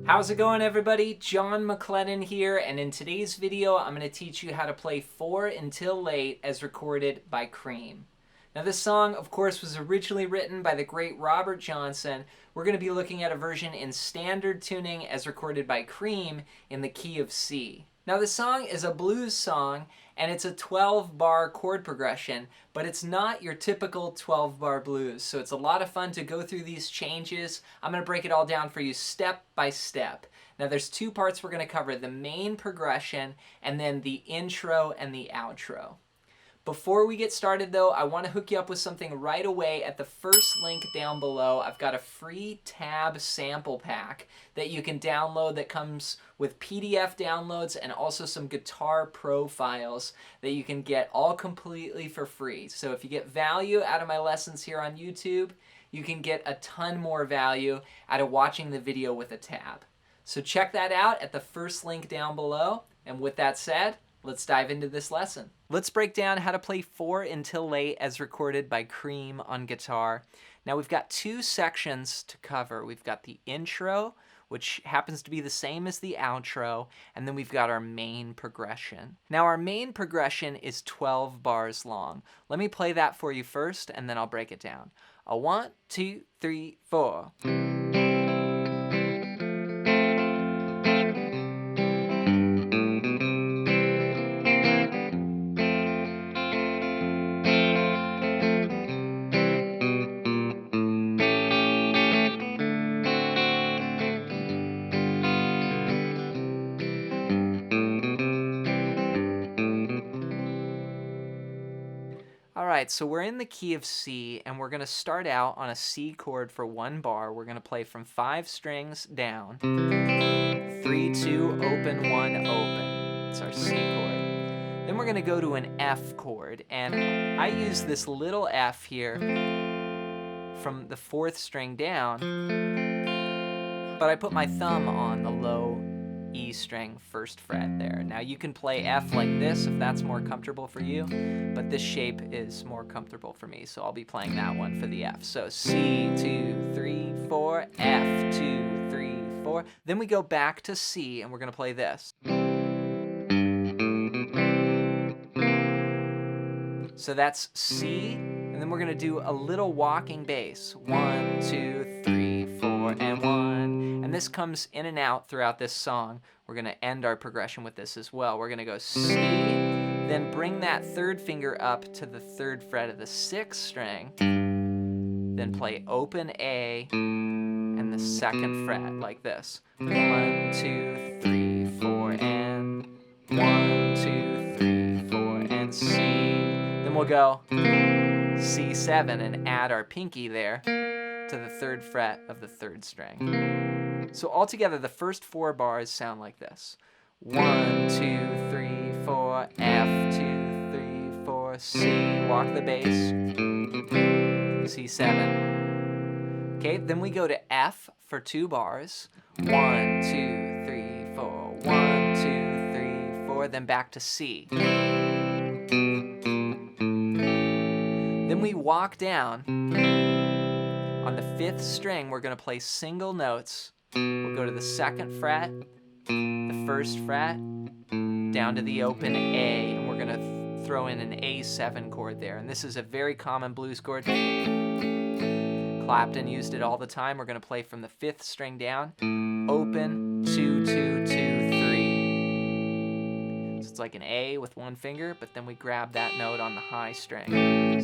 How's it going, everybody? John MacLennan here, and in today's video I'm going to teach you how to play 4 Until Late as recorded by Cream. Now this song, of course, was originally written by the great Robert Johnson. We're going to be looking at a version in standard tuning as recorded by Cream in the key of C. Now the song is a blues song, and it's a 12-bar chord progression, but it's not your typical 12-bar blues, so it's a lot of fun to go through these changes. I'm going to break it all down for you step by step. Now there's 2 parts we're going to cover, the main progression and then the intro and the outro. Before we get started though, I want to hook you up with something right away. At the first link down below, I've got a free tab sample pack that you can download that comes with PDF downloads and also some Guitar Pro files that you can get all completely for free. So if you get value out of my lessons here on YouTube, you can get a ton more value out of watching the video with a tab. So check that out at the first link down below. And with that said, let's dive into this lesson. Let's break down how to play 4 Until Late as recorded by Cream on guitar. Now we've got 2 sections to cover. We've got the intro, which happens to be the same as the outro, and then we've got our main progression. Now our main progression is 12 bars long. Let me play that for you first, and then I'll break it down. A 1, 2, 3, 4. Alright, so we're in the key of C, and we're going to start out on a C chord for 1 bar. We're going to play from 5 strings down, 3, 2, open, 1, open. It's our C chord. Then we're going to go to an F chord, and I use this little F here from the 4th string down, but I put my thumb on the low E string 1st fret there. Now you can play F like this if that's more comfortable for you, but this shape is more comfortable for me, so I'll be playing that one for the F. So C, 2, 3, 4, F, 2, 3, 4. Then we go back to C, and we're going to play this. So that's C, and then we're going to do a little walking bass. 1, 2, 3, 4, and 1. And this comes in and out throughout this song. We're going to end our progression with this as well. We're going to go C, then bring that 3rd finger up to the 3rd fret of the 6th string, then play open A and the 2nd fret like this. 1, 2, 3, 4, and 1, 2, 3, 4, and C. Then we'll go C7 and add our pinky there to the 3rd fret of the 3rd string. So altogether, the first 4 bars sound like this. 1, 2, 3, 4, F, 2, 3, 4, C, walk the bass, C7. Okay, then we go to F for 2 bars. 1, 2, 3, 4, 1, 2, 3, 4, then back to C. Then we walk down. On the 5th string, we're going to play single notes. We'll go to the 2nd fret, the 1st fret, down to the open A, and we're going to throw in an A7 chord there. And this is a very common blues chord. Clapton used it all the time. We're going to play from the 5th string down, open, 2, 2, 2, 3. So it's like an A with 1 finger, but then we grab that note on the high string.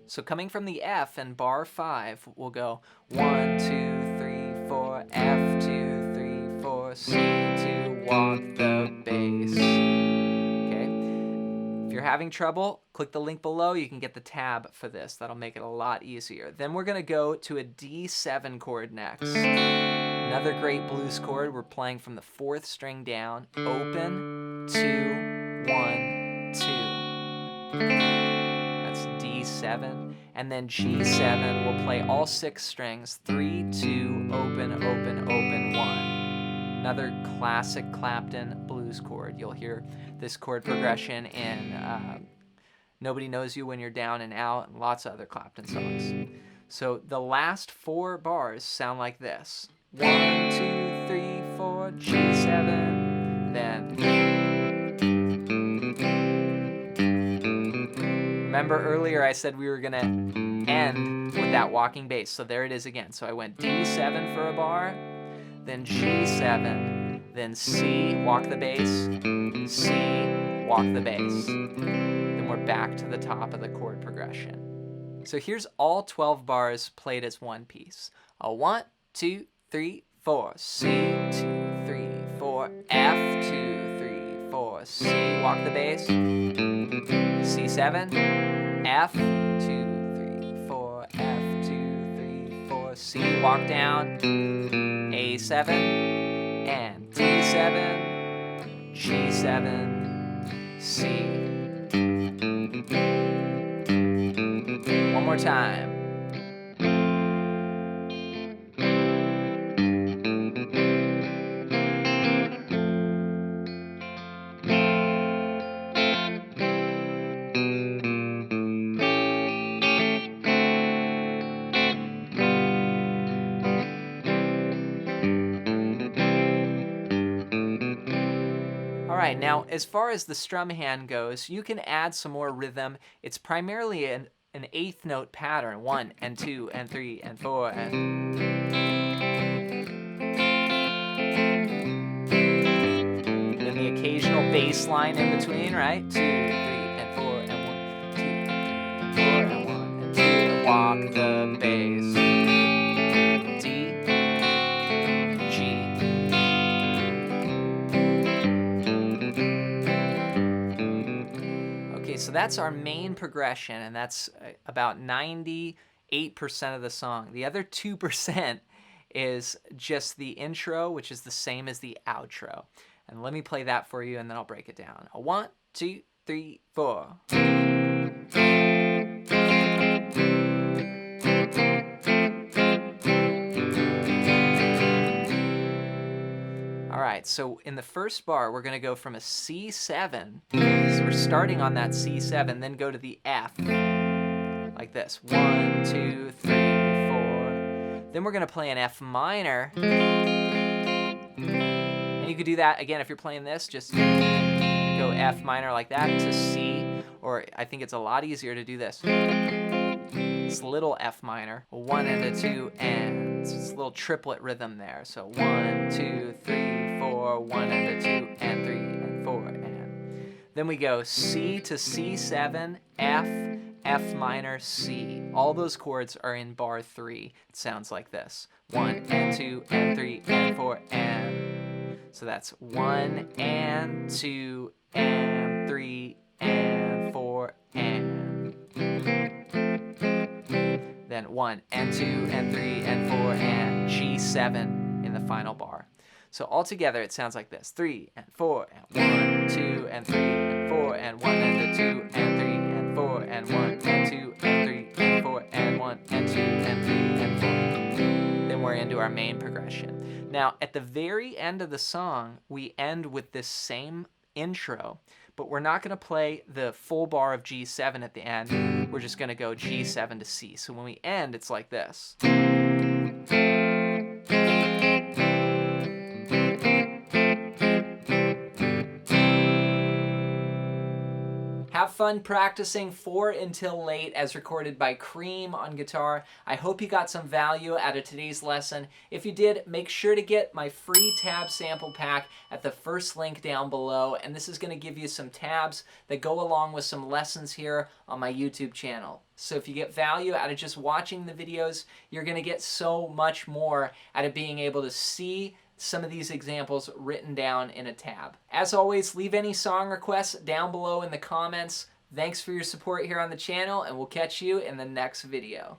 So coming from the F and bar 5, we'll go 1, 2, 3, 4, F, 2, 3, 4, C, 2, walk the bass. Okay. If you're having trouble, click the link below. You can get the tab for this. That'll make it a lot easier. Then we're going to go to a D7 chord next. Another great blues chord. We're playing from the 4th string down, open, 2, 1, 2. D7, and then G7, we'll play all 6 strings, 3, 2, open, open, open, 1. Another classic Clapton blues chord. You'll hear this chord progression in Nobody Knows You When You're Down and Out, and lots of other Clapton songs. So the last 4 bars sound like this. 1, 2, 3, 4, G7, then. Remember earlier I said we were gonna end with that walking bass, so there it is again. So I went D7 for a bar, then G7, then C, walk the bass, C, walk the bass. Then we're back to the top of the chord progression. So here's all 12 bars played as one piece. A 1, 2, 3, 4, C, 2, 3, 4, F, 2, 3, 4, C, walk the bass, C7, F, 2, 3, 4, F, 2, 3, 4, C, walk down, A7, and D7, G7, C. One more time. All right, now as far as the strum hand goes, you can add some more rhythm. It's primarily an 8th note pattern, 1 and 2 and 3 and 4 and. Then the occasional bass line in between, right? 2, 3 and 4 and 1, 2, 3 and 4 and 1 and 2 and walk the bass. D, G. Okay, so that's our main progression, and that's about 98% of the song. The other 2% is just the intro, which is the same as the outro. And let me play that for you, and then I'll break it down. A 1, 2, 3, 4. All right, so in the first bar, we're gonna go from a C7. So we're starting on that C7, then go to the F, like this. 1, 2, 3, 4. Then we're gonna play an F minor. And you could do that, again, if you're playing this, just go F minor like that to C, or I think it's a lot easier to do this. It's little F minor, a 1 and a 2, and it's a little triplet rhythm there. So 1, 2, 3, 4, 1 and a 2, and 3, and 4, and. Then we go C to C7, F, F minor, C. All those chords are in bar 3. It sounds like this. 1 and 2, and 3, and 4, and. So that's 1 and 2, and 3, and 4, and. Then 1 and 2 and 3 and 4 and G7 in the final bar. So altogether it sounds like this. 3 and 4 and 1, 2 and 3 and 4 and 1 and 2 and 3 and 4 and 1 and 2 and 3 and 4 and 1 and 2 and 3 and 4. Then we're into our main progression. Now at the very end of the song, we end with this same intro, but we're not going to play the full bar of G7 at the end. We're just going to go G7 to C. So when we end, it's like this. Have fun practicing 4 Until Late as recorded by Cream on guitar. I hope you got some value out of today's lesson. If you did, make sure to get my free tab sample pack at the first link down below. And this is going to give you some tabs that go along with some lessons here on my YouTube channel. So if you get value out of just watching the videos, you're going to get so much more out of being able to see some of these examples written down in a tab. As always, leave any song requests down below in the comments. Thanks for your support here on the channel, and we'll catch you in the next video.